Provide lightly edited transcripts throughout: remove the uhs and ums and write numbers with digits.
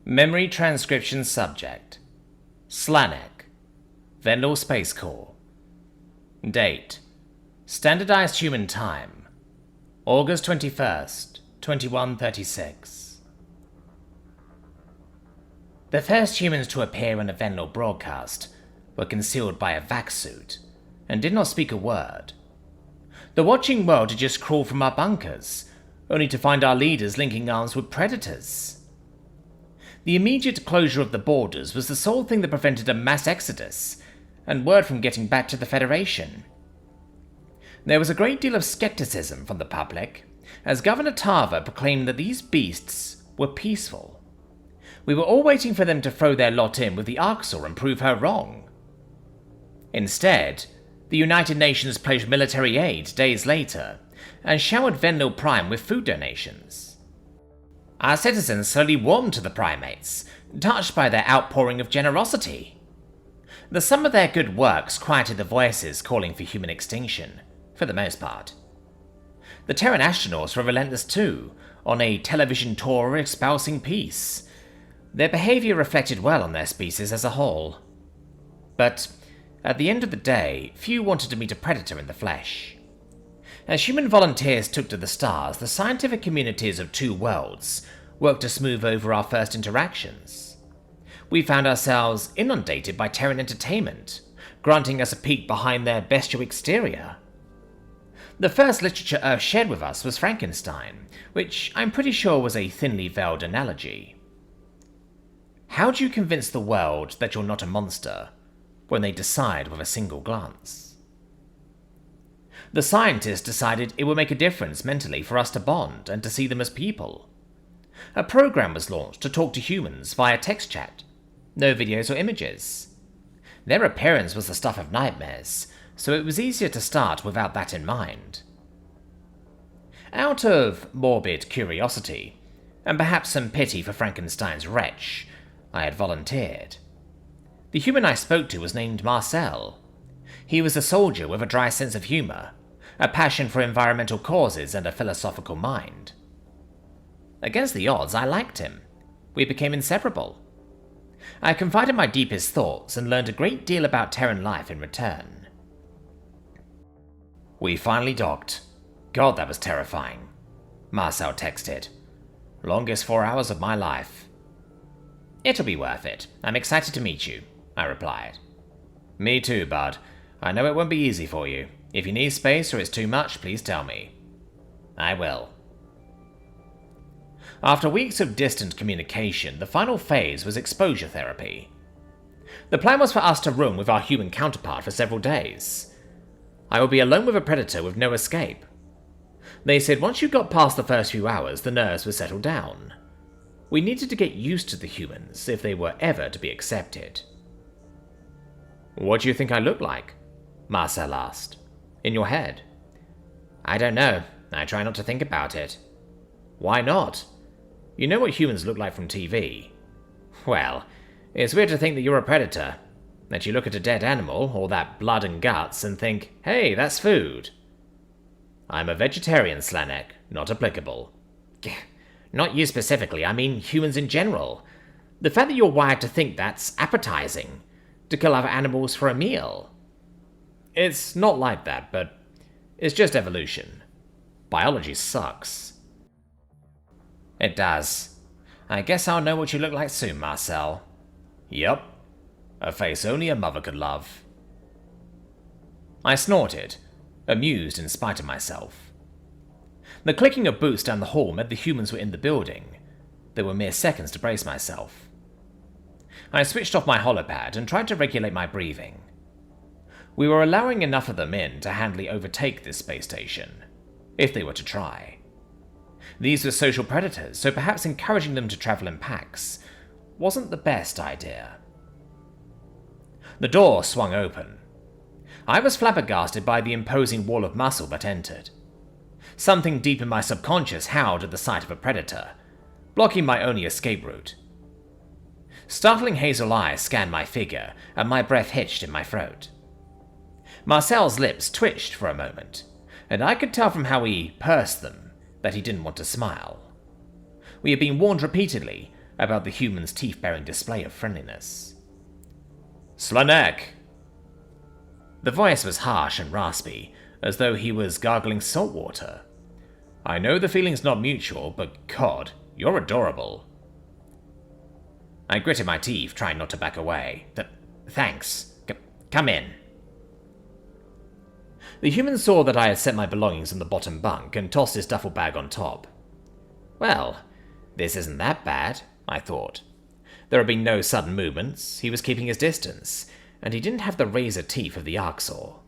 Memory Transcription Subject Slanek, Vendor Space Corps. Date Standardized Human Time August 21st, 2136. The first humans to appear on a Venlo broadcast were concealed by a vac suit and did not speak a word. The watching world had just crawled from our bunkers, only to find our leaders linking arms with predators. The immediate closure of the borders was the sole thing that prevented a mass exodus, and word from getting back to the Federation. There was a great deal of skepticism from the public, as Governor Tarver proclaimed that these beasts were peaceful. We were all waiting for them to throw their lot in with the Arxor and prove her wrong. Instead, the United Nations pledged military aid days later, and showered Venlo Prime with food donations. Our citizens slowly warmed to the primates, touched by their outpouring of generosity. The sum of their good works quieted the voices calling for human extinction, for the most part. The Terran astronauts were relentless too, on a television tour espousing peace. Their behavior reflected well on their species as a whole. But at the end of the day, few wanted to meet a predator in the flesh. As human volunteers took to the stars, the scientific communities of two worlds worked to smooth over our first interactions. We found ourselves inundated by Terran entertainment, granting us a peek behind their bestial exterior. The first literature Earth shared with us was Frankenstein, which I'm pretty sure was a thinly veiled analogy. How do you convince the world that you're not a monster when they decide with a single glance? The scientists decided it would make a difference mentally for us to bond and to see them as people. A program was launched to talk to humans via text chat. No videos or images. Their appearance was the stuff of nightmares, so it was easier to start without that in mind. Out of morbid curiosity, and perhaps some pity for Frankenstein's wretch, I had volunteered. The human I spoke to was named Marcel. He was a soldier with a dry sense of humor, a passion for environmental causes, and a philosophical mind. Against the odds, I liked him. We became inseparable. I confided my deepest thoughts and learned a great deal about Terran life in return. We finally docked. God, that was terrifying. Marcel texted. Longest 4 hours of my life. It'll be worth it. I'm excited to meet you, I replied. Me too, bud. I know it won't be easy for you. If you need space or it's too much, please tell me. I will. After weeks of distant communication, the final phase was exposure therapy. The plan was for us to room with our human counterpart for several days. I would be alone with a predator with no escape. They said once you got past the first few hours, the nerves would settle down. We needed to get used to the humans if they were ever to be accepted. What do you think I look like? Marcel asked. In your head? I don't know. I try not to think about it. Why not? You know what humans look like from TV. Well, it's weird to think that you're a predator. That you look at a dead animal, all that blood and guts, and think, hey, that's food. I'm a vegetarian, Slanek. Not applicable. Not you specifically, I mean humans in general. The fact that you're wired to think that's appetizing. To kill other animals for a meal. It's not like that, but it's just evolution. Biology sucks. It does. I guess I'll know what you look like soon, Marcel. Yup. A face only a mother could love. I snorted, amused in spite of myself. The clicking of boots down the hall meant the humans were in the building. There were mere seconds to brace myself. I switched off my holopad and tried to regulate my breathing. We were allowing enough of them in to handily overtake this space station, if they were to try. These were social predators, so perhaps encouraging them to travel in packs wasn't the best idea. The door swung open. I was flabbergasted by the imposing wall of muscle that entered. Something deep in my subconscious howled at the sight of a predator, blocking my only escape route. Startling hazel eyes scanned my figure, and my breath hitched in my throat. Marcel's lips twitched for a moment, and I could tell from how he pursed them that he didn't want to smile. We had been warned repeatedly, about the human's teeth-bearing display of friendliness. Slanek! The voice was harsh and raspy, as though he was gargling salt water. I know the feeling's not mutual, but God, you're adorable. I gritted my teeth, trying not to back away. Thanks. Come in. The human saw that I had set my belongings on the bottom bunk and tossed his duffel bag on top. Well, this isn't that bad, I thought. There had been no sudden movements, he was keeping his distance, and he didn't have the razor teeth of the Arxor.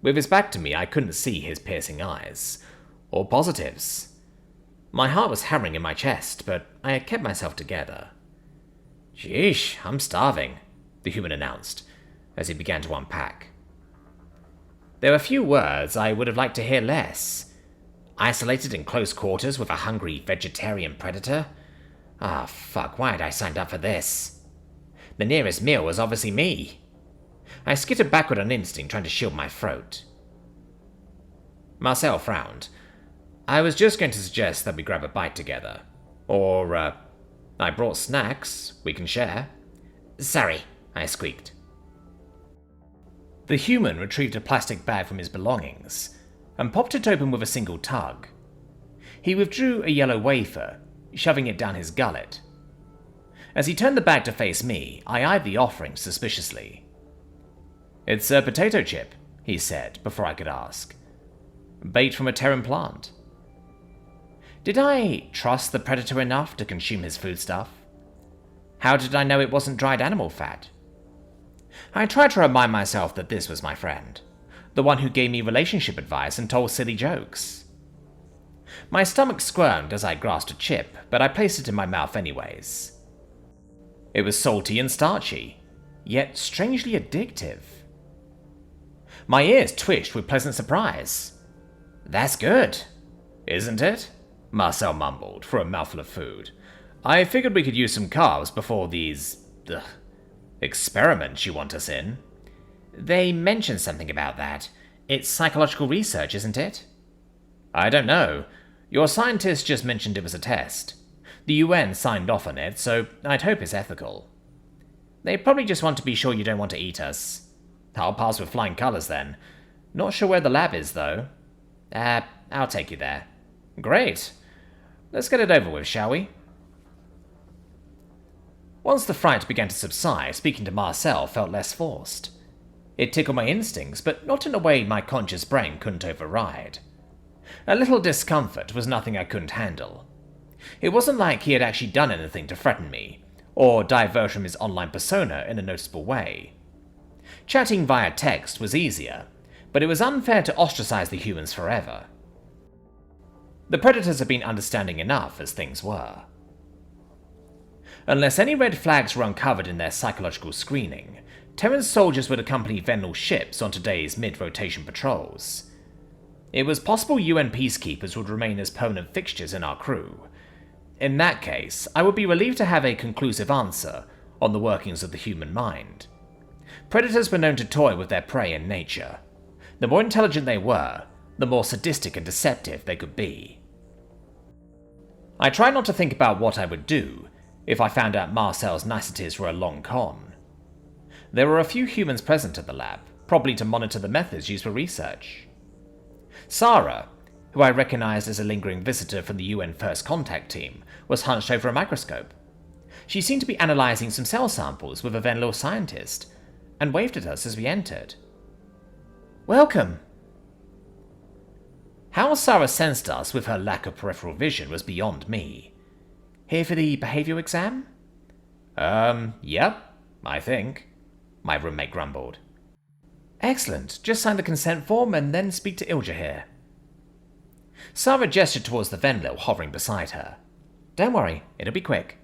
With his back to me, I couldn't see his piercing eyes. Or positives. My heart was hammering in my chest, but I had kept myself together. Sheesh, I'm starving, the human announced, as he began to unpack. There were few words I would have liked to hear less. Isolated in close quarters with a hungry vegetarian predator? Ah, fuck, why had I signed up for this? The nearest meal was obviously me. I skittered backward on instinct, trying to shield my throat. Marcel frowned. I was just going to suggest that we grab a bite together. Or, I brought snacks, we can share. Sorry, I squeaked. The human retrieved a plastic bag from his belongings and popped it open with a single tug. He withdrew a yellow wafer, shoving it down his gullet. As he turned the bag to face me, I eyed the offering suspiciously. It's a potato chip, he said, before I could ask. Bait from a Terran plant. Did I trust the predator enough to consume his foodstuff? How did I know it wasn't dried animal fat? I tried to remind myself that this was my friend, the one who gave me relationship advice and told silly jokes. My stomach squirmed as I grasped a chip, but I placed it in my mouth anyways. It was salty and starchy, yet strangely addictive. My ears twitched with pleasant surprise. That's good, isn't it? Marcel mumbled for a mouthful of food. I figured we could use some carbs before these experiments you want us in. They mentioned something about that. It's psychological research, isn't it? I don't know. Your scientist just mentioned it was a test. The UN signed off on it, so I'd hope it's ethical. They probably just want to be sure you don't want to eat us. I'll pass with flying colours then. Not sure where the lab is, though. I'll take you there. Great. Let's get it over with, shall we? Once the fright began to subside, speaking to Marcel felt less forced. It tickled my instincts, but not in a way my conscious brain couldn't override. A little discomfort was nothing I couldn't handle. It wasn't like he had actually done anything to threaten me, or divert from his online persona in a noticeable way. Chatting via text was easier, but it was unfair to ostracize the humans forever. The predators had been understanding enough as things were. Unless any red flags were uncovered in their psychological screening, Terran soldiers would accompany Venal ships on today's mid-rotation patrols. It was possible UN peacekeepers would remain as permanent fixtures in our crew. In that case, I would be relieved to have a conclusive answer on the workings of the human mind. Predators were known to toy with their prey in nature. The more intelligent they were, the more sadistic and deceptive they could be. I tried not to think about what I would do if I found out Marcel's niceties were a long con. There were a few humans present at the lab, probably to monitor the methods used for research. Sarah, who I recognized as a lingering visitor from the UN First Contact team, was hunched over a microscope. She seemed to be analyzing some cell samples with a Venlo scientist, and waved at us as we entered. Welcome! How Sarah sensed us with her lack of peripheral vision was beyond me. Here for the behavioral exam? Yep, I think, my roommate grumbled. Excellent, just sign the consent form and then speak to Ilja here. Sarah gestured towards the Venlo hovering beside her. Don't worry, it'll be quick.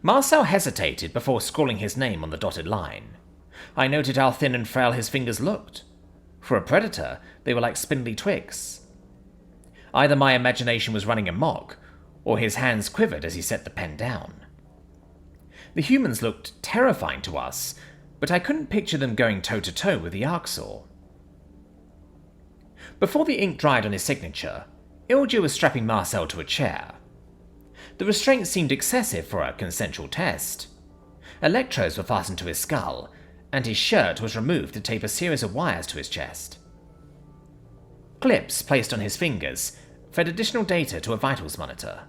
Marcel hesitated before scrawling his name on the dotted line. I noted how thin and frail his fingers looked. For a predator, they were like spindly twigs. Either my imagination was running amok, or his hands quivered as he set the pen down. The humans looked terrifying to us, but I couldn't picture them going toe-to-toe with the Arxor. Before the ink dried on his signature, Ilja was strapping Marcel to a chair. The restraints seemed excessive for a consensual test. Electrodes were fastened to his skull, and his shirt was removed to tape a series of wires to his chest. Clips placed on his fingers fed additional data to a vitals monitor.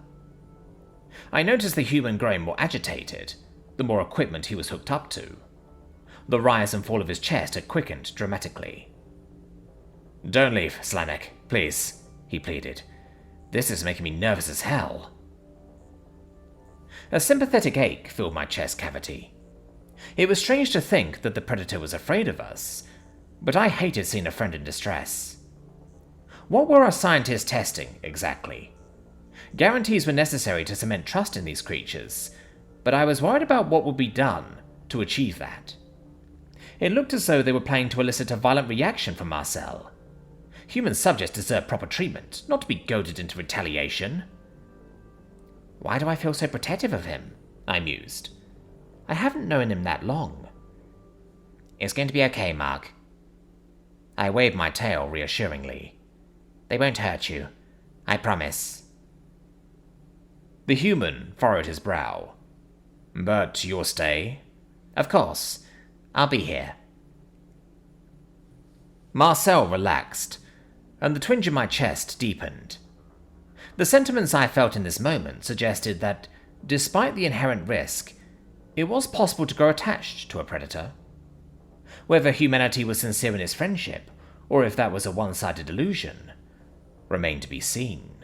I noticed the human growing more agitated, the more equipment he was hooked up to. The rise and fall of his chest had quickened dramatically. "Don't leave, Slanek, please," he pleaded. "This is making me nervous as hell." A sympathetic ache filled my chest cavity. It was strange to think that the Predator was afraid of us, but I hated seeing a friend in distress. What were our scientists testing, exactly? Guarantees were necessary to cement trust in these creatures, but I was worried about what would be done to achieve that. It looked as though they were planning to elicit a violent reaction from Marcel. Human subjects deserve proper treatment, not to be goaded into retaliation. Why do I feel so protective of him? I mused. I haven't known him that long. It's going to be okay, Mark. I waved my tail reassuringly. They won't hurt you. I promise. The human furrowed his brow. But you'll stay? Of course. I'll be here. Marcel relaxed, and the twinge in my chest deepened. The sentiments I felt in this moment suggested that, despite the inherent risk, it was possible to grow attached to a predator. Whether humanity was sincere in its friendship, or if that was a one-sided illusion, remained to be seen.